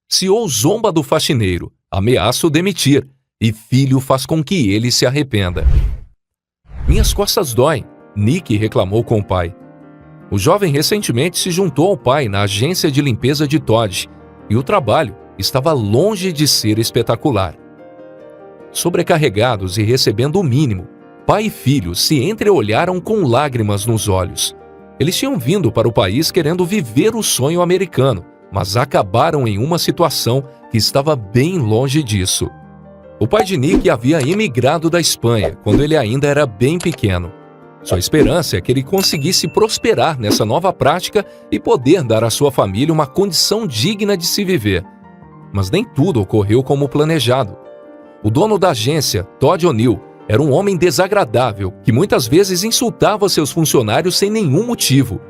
CEO zomba do faxineiro, ameaça o demitir, e filho faz com que ele se arrependa. Minhas costas doem, Nick reclamou com o pai. O jovem recentemente se juntou ao pai na agência de limpeza de Todd, e o trabalho estava longe de ser espetacular. Sobrecarregados e recebendo o mínimo, pai e filho se entreolharam com lágrimas nos olhos. Eles tinham vindo para o país querendo viver o sonho americano, mas acabaram em uma situação que estava bem longe disso. O pai de Nick havia emigrado da Espanha quando ele ainda era bem pequeno. Sua esperança é que ele conseguisse prosperar nessa nova prática e poder dar à sua família uma condição digna de se viver. Mas nem tudo ocorreu como planejado. O dono da agência, Todd O'Neill, era um homem desagradável que muitas vezes insultava seus funcionários sem nenhum motivo.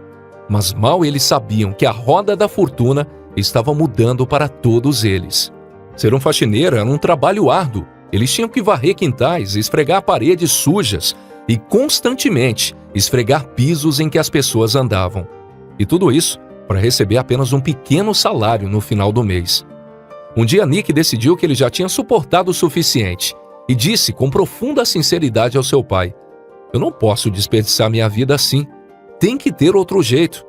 Mas mal eles sabiam que a roda da fortuna estava mudando para todos eles. Ser um faxineiro era um trabalho árduo. Eles tinham que varrer quintais, esfregar paredes sujas e constantemente esfregar pisos em que as pessoas andavam. E tudo isso para receber apenas um pequeno salário no final do mês. Um dia Nick decidiu que ele já tinha suportado o suficiente e disse com profunda sinceridade ao seu pai: "Eu não posso desperdiçar minha vida assim. Tem que ter outro jeito."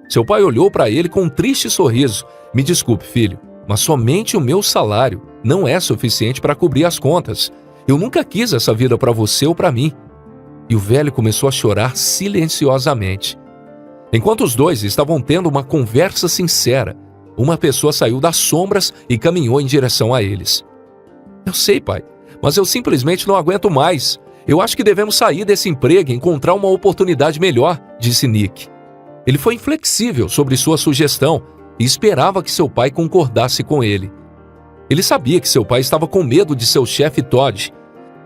Seu pai olhou para ele com um triste sorriso. "Me desculpe, filho, mas somente o meu salário não é suficiente para cobrir as contas. Eu nunca quis essa vida para você ou para mim." E o velho começou a chorar silenciosamente. Enquanto os dois estavam tendo uma conversa sincera, uma pessoa saiu das sombras e caminhou em direção a eles. "Eu sei, pai, mas eu simplesmente não aguento mais. Eu acho que devemos sair desse emprego e encontrar uma oportunidade melhor", disse Nick. Ele foi inflexível sobre sua sugestão e esperava que seu pai concordasse com ele. Ele sabia que seu pai estava com medo de seu chefe Todd,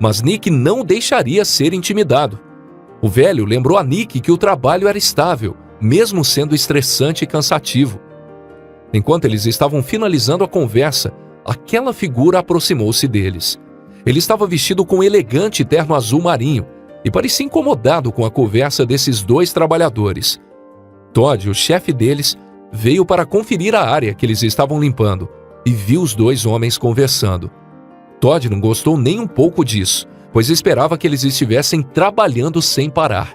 mas Nick não o deixaria ser intimidado. O velho lembrou a Nick que o trabalho era estável, mesmo sendo estressante e cansativo. Enquanto eles estavam finalizando a conversa, aquela figura aproximou-se deles. Ele estava vestido com um elegante terno azul marinho e parecia incomodado com a conversa desses dois trabalhadores. Todd, o chefe deles, veio para conferir a área que eles estavam limpando e viu os dois homens conversando. Todd não gostou nem um pouco disso, pois esperava que eles estivessem trabalhando sem parar.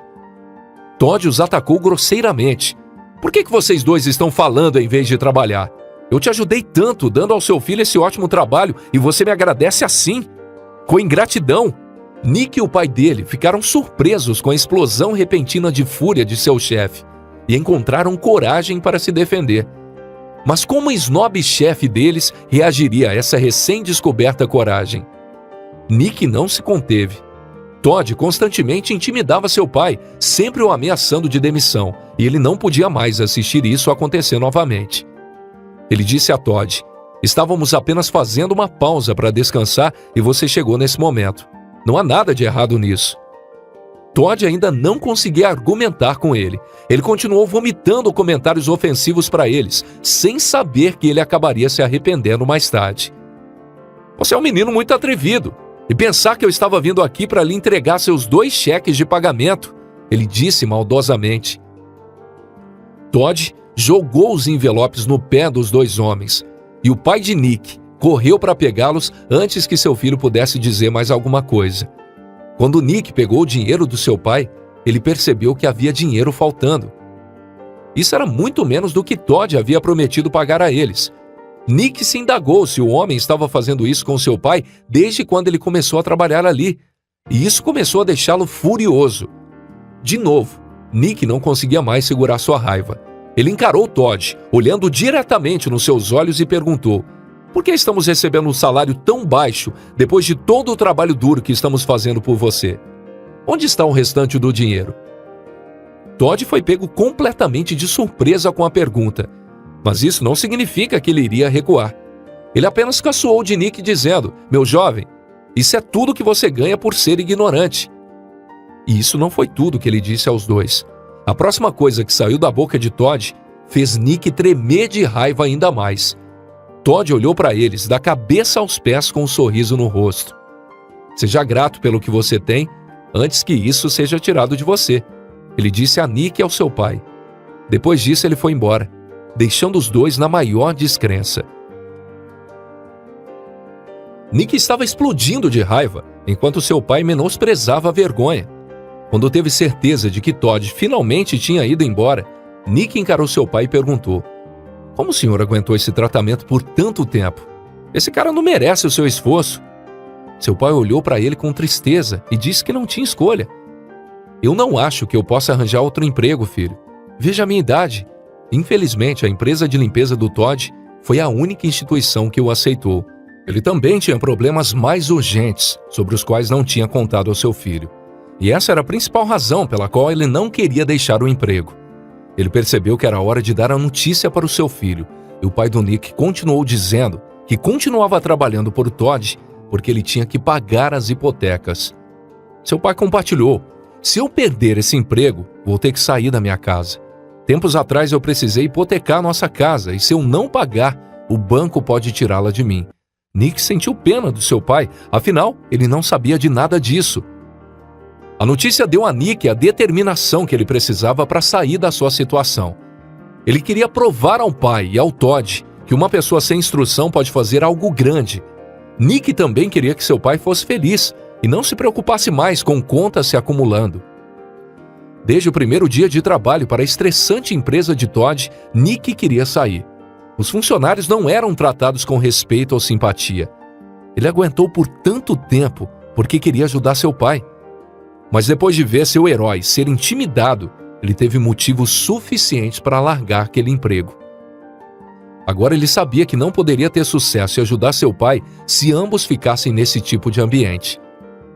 Todd os atacou grosseiramente. "Por que vocês dois estão falando em vez de trabalhar? Eu te ajudei tanto dando ao seu filho esse ótimo trabalho e você me agradece assim? Com ingratidão." Nick e o pai dele ficaram surpresos com a explosão repentina de fúria de seu chefe e encontraram coragem para se defender. Mas como o snob chefe deles reagiria a essa recém-descoberta coragem? Nick não se conteve. Todd constantemente intimidava seu pai, sempre o ameaçando de demissão, e ele não podia mais assistir isso acontecer novamente. Ele disse a Todd: "Estávamos apenas fazendo uma pausa para descansar e você chegou nesse momento. Não há nada de errado nisso." Todd ainda não conseguia argumentar com ele. Ele continuou vomitando comentários ofensivos para eles, sem saber que ele acabaria se arrependendo mais tarde. "Você é um menino muito atrevido. E pensar que eu estava vindo aqui para lhe entregar seus 2 cheques de pagamento", ele disse maldosamente. Todd jogou os envelopes no pé dos dois homens, e o pai de Nick correu para pegá-los antes que seu filho pudesse dizer mais alguma coisa. Quando Nick pegou o dinheiro do seu pai, ele percebeu que havia dinheiro faltando. Isso era muito menos do que Todd havia prometido pagar a eles. Nick se indagou se o homem estava fazendo isso com seu pai desde quando ele começou a trabalhar ali, e isso começou a deixá-lo furioso. De novo, Nick não conseguia mais segurar sua raiva. Ele encarou Todd, olhando diretamente nos seus olhos, e perguntou: "Por que estamos recebendo um salário tão baixo depois de todo o trabalho duro que estamos fazendo por você? Onde está o restante do dinheiro?" Todd foi pego completamente de surpresa com a pergunta, mas isso não significa que ele iria recuar. Ele apenas caçoou de Nick dizendo: "Meu jovem, isso é tudo que você ganha por ser ignorante." E isso não foi tudo que ele disse aos dois. A próxima coisa que saiu da boca de Todd fez Nick tremer de raiva ainda mais. Todd olhou para eles da cabeça aos pés com um sorriso no rosto. "Seja grato pelo que você tem antes que isso seja tirado de você", ele disse a Nick e ao seu pai. Depois disso ele foi embora, deixando os dois na maior descrença. Nick estava explodindo de raiva, enquanto seu pai menosprezava a vergonha. Quando teve certeza de que Todd finalmente tinha ido embora, Nick encarou seu pai e perguntou: "Como o senhor aguentou esse tratamento por tanto tempo? Esse cara não merece o seu esforço." Seu pai olhou para ele com tristeza e disse que não tinha escolha. "Eu não acho que eu possa arranjar outro emprego, filho. Veja a minha idade. Infelizmente, a empresa de limpeza do Todd foi a única instituição que o aceitou. Ele também tinha problemas mais urgentes, sobre os quais não tinha contado ao seu filho. E essa era a principal razão pela qual ele não queria deixar o emprego. Ele percebeu que era hora de dar a notícia para o seu filho, e o pai do Nick continuou dizendo que continuava trabalhando por Todd porque ele tinha que pagar as hipotecas. Seu pai compartilhou: "Se eu perder esse emprego, vou ter que sair da minha casa. Tempos atrás eu precisei hipotecar nossa casa e se eu não pagar, o banco pode tirá-la de mim." Nick sentiu pena do seu pai, afinal, ele não sabia de nada disso. A notícia deu a Nick a determinação que ele precisava para sair da sua situação. Ele queria provar ao pai e ao Todd que uma pessoa sem instrução pode fazer algo grande. Nick também queria que seu pai fosse feliz e não se preocupasse mais com contas se acumulando. Desde o primeiro dia de trabalho para a estressante empresa de Todd, Nick queria sair. Os funcionários não eram tratados com respeito ou simpatia. Ele aguentou por tanto tempo porque queria ajudar seu pai. Mas depois de ver seu herói ser intimidado, ele teve motivos suficientes para largar aquele emprego. Agora ele sabia que não poderia ter sucesso e ajudar seu pai se ambos ficassem nesse tipo de ambiente.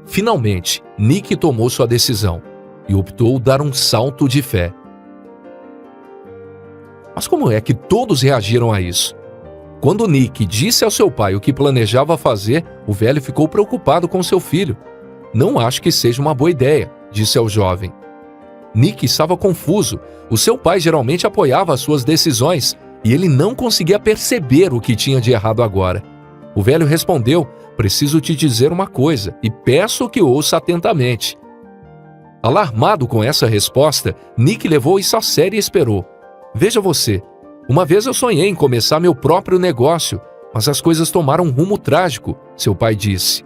Finalmente, Nick tomou sua decisão e optou dar um salto de fé. Mas como é que todos reagiram a isso? Quando Nick disse ao seu pai o que planejava fazer, o velho ficou preocupado com seu filho. "Não acho que seja uma boa ideia", disse ao jovem. Nick estava confuso. O seu pai geralmente apoiava as suas decisões e ele não conseguia perceber o que tinha de errado agora. O velho respondeu: "Preciso te dizer uma coisa e peço que ouça atentamente." Alarmado com essa resposta, Nick levou isso a sério e esperou. "Veja você, uma vez eu sonhei em começar meu próprio negócio, mas as coisas tomaram um rumo trágico", seu pai disse.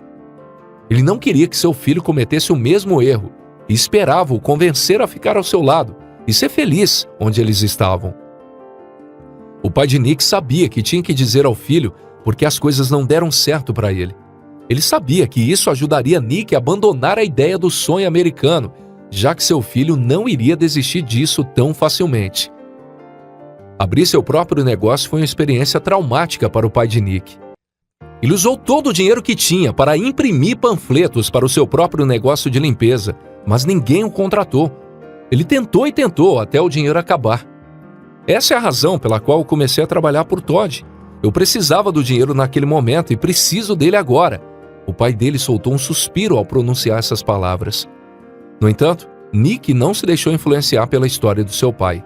Ele não queria que seu filho cometesse o mesmo erro e esperava o convencer a ficar ao seu lado e ser feliz onde eles estavam. O pai de Nick sabia que tinha que dizer ao filho porque as coisas não deram certo para ele. Ele sabia que isso ajudaria Nick a abandonar a ideia do sonho americano, já que seu filho não iria desistir disso tão facilmente. Abrir seu próprio negócio foi uma experiência traumática para o pai de Nick. Ele usou todo o dinheiro que tinha para imprimir panfletos para o seu próprio negócio de limpeza, mas ninguém o contratou. Ele tentou e tentou até o dinheiro acabar. Essa é a razão pela qual eu comecei a trabalhar por Todd. Eu precisava do dinheiro naquele momento e preciso dele agora. O pai dele soltou um suspiro ao pronunciar essas palavras. No entanto, Nick não se deixou influenciar pela história do seu pai.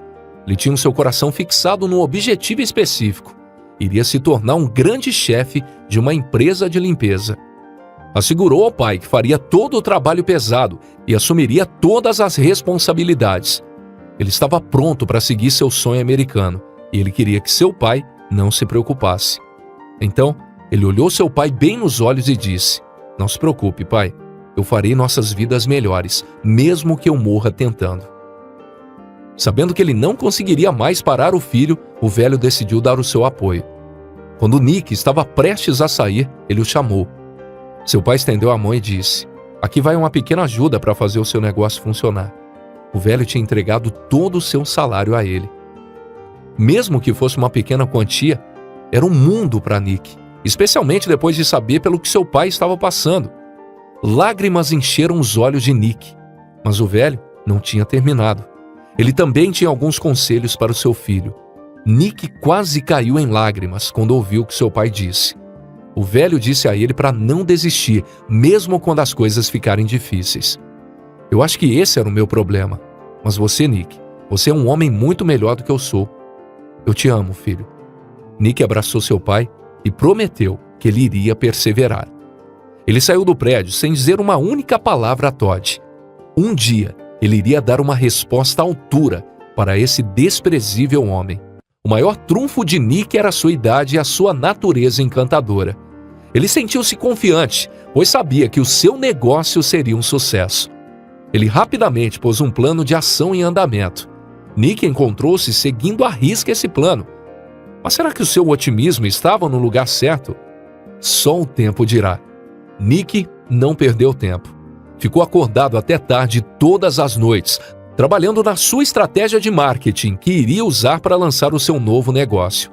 Ele tinha o seu coração fixado num objetivo específico. Iria se tornar um grande chefe de uma empresa de limpeza. Assegurou ao pai que faria todo o trabalho pesado e assumiria todas as responsabilidades. Ele estava pronto para seguir seu sonho americano e ele queria que seu pai não se preocupasse. Então, ele olhou seu pai bem nos olhos e disse: "Não se preocupe, pai. Eu farei nossas vidas melhores, mesmo que eu morra tentando." Sabendo que ele não conseguiria mais parar o filho, o velho decidiu dar o seu apoio. Quando Nick estava prestes a sair, ele o chamou. Seu pai estendeu a mão e disse: "Aqui vai uma pequena ajuda para fazer o seu negócio funcionar." O velho tinha entregado todo o seu salário a ele. Mesmo que fosse uma pequena quantia, era um mundo para Nick, especialmente depois de saber pelo que seu pai estava passando. Lágrimas encheram os olhos de Nick, mas o velho não tinha terminado. Ele também tinha alguns conselhos para o seu filho. Nick quase caiu em lágrimas quando ouviu o que seu pai disse. O velho disse a ele para não desistir, mesmo quando as coisas ficarem difíceis. "Eu acho que esse era o meu problema. Mas você, Nick, você é um homem muito melhor do que eu sou. Eu te amo, filho." Nick abraçou seu pai e prometeu que ele iria perseverar. Ele saiu do prédio sem dizer uma única palavra a Todd. Um dia, ele iria dar uma resposta à altura para esse desprezível homem. O maior trunfo de Nick era a sua idade e a sua natureza encantadora. Ele sentiu-se confiante, pois sabia que o seu negócio seria um sucesso. Ele rapidamente pôs um plano de ação em andamento. Nick encontrou-se seguindo à risca esse plano. Mas será que o seu otimismo estava no lugar certo? Só o tempo dirá. Nick não perdeu tempo. Ficou acordado até tarde todas as noites, trabalhando na sua estratégia de marketing que iria usar para lançar o seu novo negócio.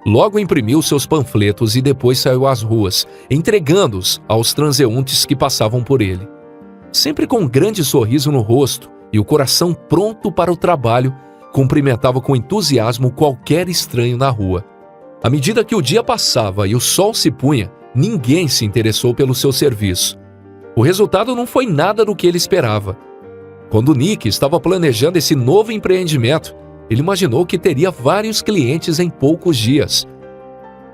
Logo imprimiu seus panfletos e depois saiu às ruas, entregando-os aos transeuntes que passavam por ele. Sempre com um grande sorriso no rosto e o coração pronto para o trabalho, cumprimentava com entusiasmo qualquer estranho na rua. À medida que o dia passava e o sol se punha, ninguém se interessou pelo seu serviço. O resultado não foi nada do que ele esperava. Quando Nick estava planejando esse novo empreendimento, ele imaginou que teria vários clientes em poucos dias.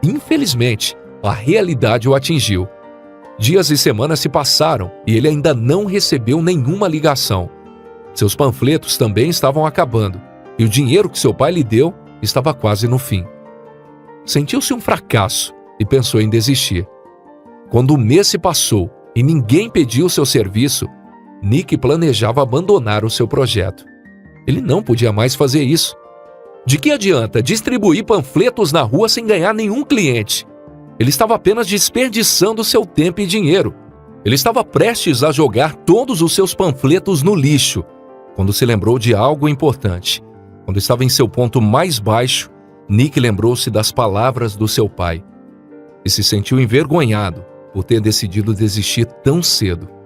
Infelizmente, a realidade o atingiu. Dias e semanas se passaram e ele ainda não recebeu nenhuma ligação. Seus panfletos também estavam acabando e o dinheiro que seu pai lhe deu estava quase no fim. Sentiu-se um fracasso e pensou em desistir. Quando o mês se passou e ninguém pediu seu serviço, Nick planejava abandonar o seu projeto. Ele não podia mais fazer isso. De que adianta distribuir panfletos na rua sem ganhar nenhum cliente? Ele estava apenas desperdiçando seu tempo e dinheiro. Ele estava prestes a jogar todos os seus panfletos no lixo, quando se lembrou de algo importante. Quando estava em seu ponto mais baixo, Nick lembrou-se das palavras do seu pai e se sentiu envergonhado por ter decidido desistir tão cedo.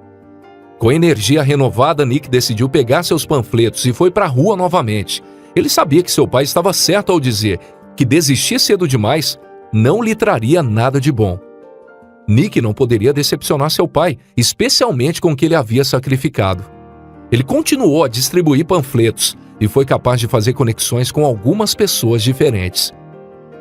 Com energia renovada, Nick decidiu pegar seus panfletos e foi para a rua novamente. Ele sabia que seu pai estava certo ao dizer que desistir cedo demais não lhe traria nada de bom. Nick não poderia decepcionar seu pai, especialmente com o que ele havia sacrificado. Ele continuou a distribuir panfletos e foi capaz de fazer conexões com algumas pessoas diferentes.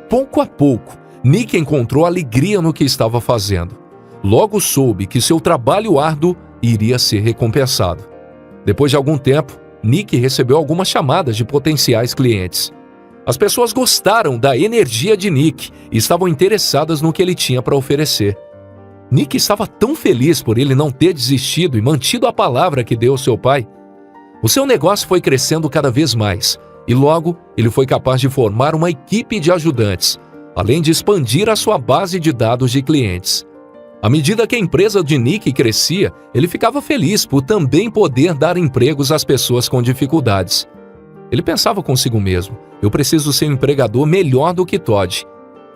Pouco a pouco, Nick encontrou alegria no que estava fazendo. Logo soube que seu trabalho árduo iria ser recompensado. Depois de algum tempo, Nick recebeu algumas chamadas de potenciais clientes. As pessoas gostaram da energia de Nick e estavam interessadas no que ele tinha para oferecer. Nick estava tão feliz por ele não ter desistido e mantido a palavra que deu ao seu pai. O seu negócio foi crescendo cada vez mais e logo ele foi capaz de formar uma equipe de ajudantes, além de expandir a sua base de dados de clientes. À medida que a empresa de Nick crescia, ele ficava feliz por também poder dar empregos às pessoas com dificuldades. Ele pensava consigo mesmo: eu preciso ser um empregador melhor do que Todd,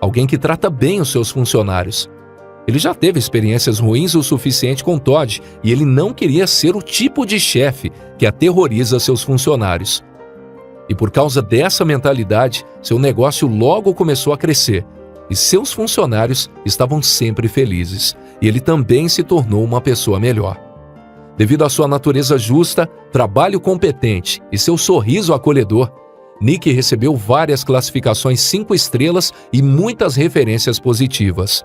alguém que trata bem os seus funcionários. Ele já teve experiências ruins o suficiente com Todd e ele não queria ser o tipo de chefe que aterroriza seus funcionários. E por causa dessa mentalidade, seu negócio logo começou a crescer e seus funcionários estavam sempre felizes, e ele também se tornou uma pessoa melhor. Devido à sua natureza justa, trabalho competente e seu sorriso acolhedor, Nick recebeu várias classificações 5 estrelas e muitas referências positivas.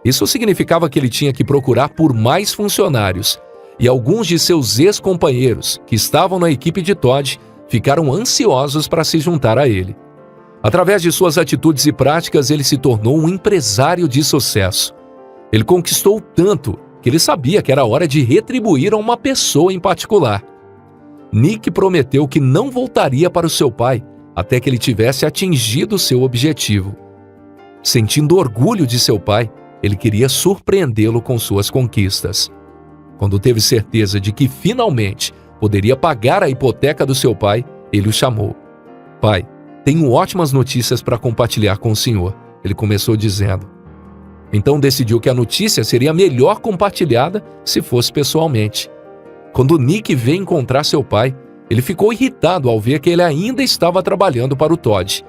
Isso significava que ele tinha que procurar por mais funcionários, e alguns de seus ex-companheiros, que estavam na equipe de Todd, ficaram ansiosos para se juntar a ele. Através de suas atitudes e práticas, ele se tornou um empresário de sucesso. Ele conquistou tanto que ele sabia que era hora de retribuir a uma pessoa em particular. Nick prometeu que não voltaria para o seu pai até que ele tivesse atingido seu objetivo. Sentindo orgulho de seu pai, ele queria surpreendê-lo com suas conquistas. Quando teve certeza de que finalmente poderia pagar a hipoteca do seu pai, ele o chamou. Pai, tenho ótimas notícias para compartilhar com o senhor, ele começou dizendo. Então decidiu que a notícia seria melhor compartilhada se fosse pessoalmente. Quando Nick veio encontrar seu pai, ele ficou irritado ao ver que ele ainda estava trabalhando para o Todd.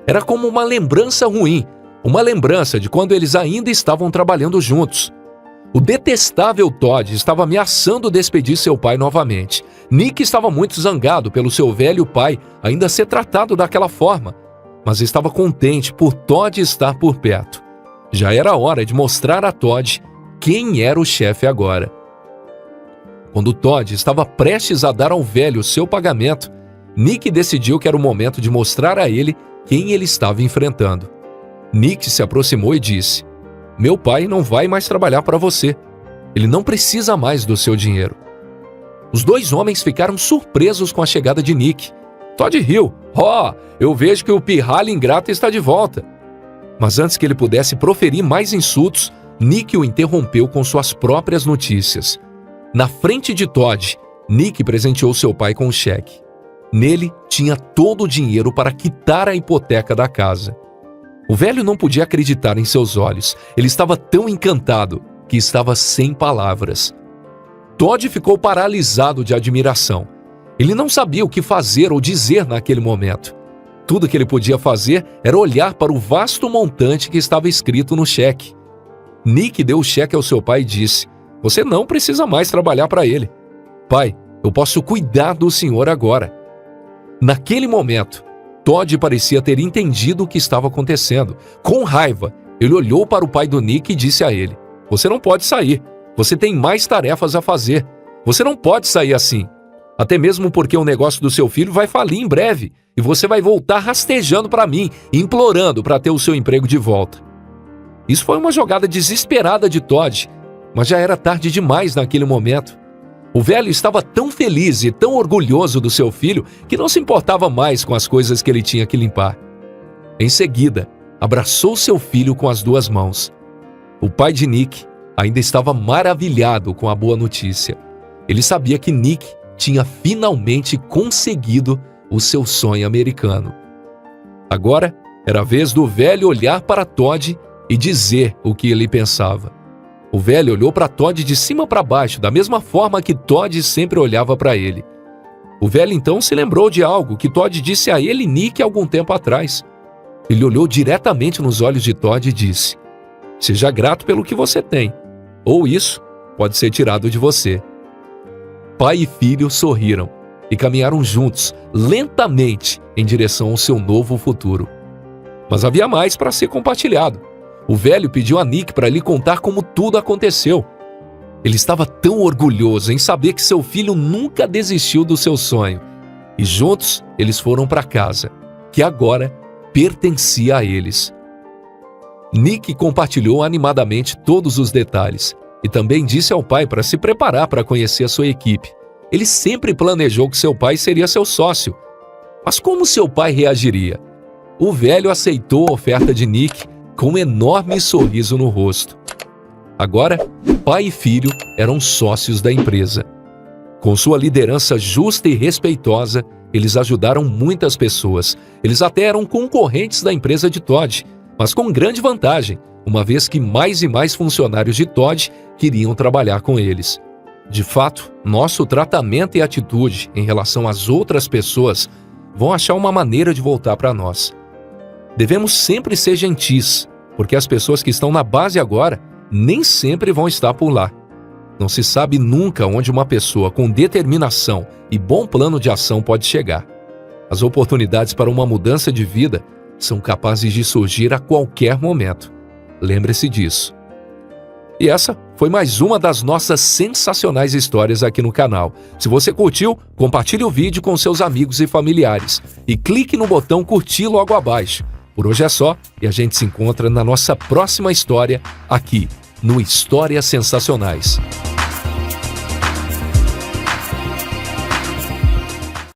Era como uma lembrança ruim, uma lembrança de quando eles ainda estavam trabalhando juntos. O detestável Todd estava ameaçando despedir seu pai novamente. Nick estava muito zangado pelo seu velho pai ainda ser tratado daquela forma, mas estava contente por Todd estar por perto. Já era hora de mostrar a Todd quem era o chefe agora. Quando Todd estava prestes a dar ao velho seu pagamento, Nick decidiu que era o momento de mostrar a ele quem ele estava enfrentando. Nick se aproximou e disse: meu pai não vai mais trabalhar para você. Ele não precisa mais do seu dinheiro. Os dois homens ficaram surpresos com a chegada de Nick. Todd riu. Eu vejo que o pirralho ingrato está de volta. Mas antes que ele pudesse proferir mais insultos, Nick o interrompeu com suas próprias notícias. Na frente de Todd, Nick presenteou seu pai com um cheque. Nele tinha todo o dinheiro para quitar a hipoteca da casa. O velho não podia acreditar em seus olhos. Ele estava tão encantado que estava sem palavras. Todd ficou paralisado de admiração. Ele não sabia o que fazer ou dizer naquele momento. Tudo que ele podia fazer era olhar para o vasto montante que estava escrito no cheque. Nick deu o cheque ao seu pai e disse: "Você não precisa mais trabalhar para ele. Pai, eu posso cuidar do senhor agora." Naquele momento, Todd parecia ter entendido o que estava acontecendo. Com raiva, ele olhou para o pai do Nick e disse a ele: "Você não pode sair. Você tem mais tarefas a fazer. Você não pode sair assim. Até mesmo porque o negócio do seu filho vai falir em breve e você vai voltar rastejando para mim, implorando para ter o seu emprego de volta." Isso foi uma jogada desesperada de Todd, mas já era tarde demais naquele momento. O velho estava tão feliz e tão orgulhoso do seu filho que não se importava mais com as coisas que ele tinha que limpar. Em seguida, abraçou seu filho com as duas mãos. O pai de Nick ainda estava maravilhado com a boa notícia. Ele sabia que Nick tinha finalmente conseguido o seu sonho americano. Agora, era a vez do velho olhar para Todd e dizer o que ele pensava. O velho olhou para Todd de cima para baixo, da mesma forma que Todd sempre olhava para ele. O velho então se lembrou de algo que Todd disse a ele e Nick algum tempo atrás. Ele olhou diretamente nos olhos de Todd e disse: "Seja grato pelo que você tem, ou isso pode ser tirado de você." Pai e filho sorriram e caminharam juntos, lentamente, em direção ao seu novo futuro. Mas havia mais para ser compartilhado. O velho pediu a Nick para lhe contar como tudo aconteceu. Ele estava tão orgulhoso em saber que seu filho nunca desistiu do seu sonho. E juntos eles foram para casa, que agora pertencia a eles. Nick compartilhou animadamente todos os detalhes e também disse ao pai para se preparar para conhecer a sua equipe. Ele sempre planejou que seu pai seria seu sócio. Mas como seu pai reagiria? O velho aceitou a oferta de Nick com um enorme sorriso no rosto. Agora, pai e filho eram sócios da empresa. Com sua liderança justa e respeitosa, eles ajudaram muitas pessoas. Eles até eram concorrentes da empresa de Todd, mas com grande vantagem, uma vez que mais e mais funcionários de Todd queriam trabalhar com eles. De fato, nosso tratamento e atitude em relação às outras pessoas vão achar uma maneira de voltar para nós. Devemos sempre ser gentis, porque as pessoas que estão na base agora nem sempre vão estar por lá. Não se sabe nunca onde uma pessoa com determinação e bom plano de ação pode chegar. As oportunidades para uma mudança de vida são capazes de surgir a qualquer momento. Lembre-se disso. E essa foi mais uma das nossas sensacionais histórias aqui no canal. Se você curtiu, compartilhe o vídeo com seus amigos e familiares e clique no botão curtir logo abaixo. Por hoje é só e a gente se encontra na nossa próxima história aqui no Histórias Sensacionais.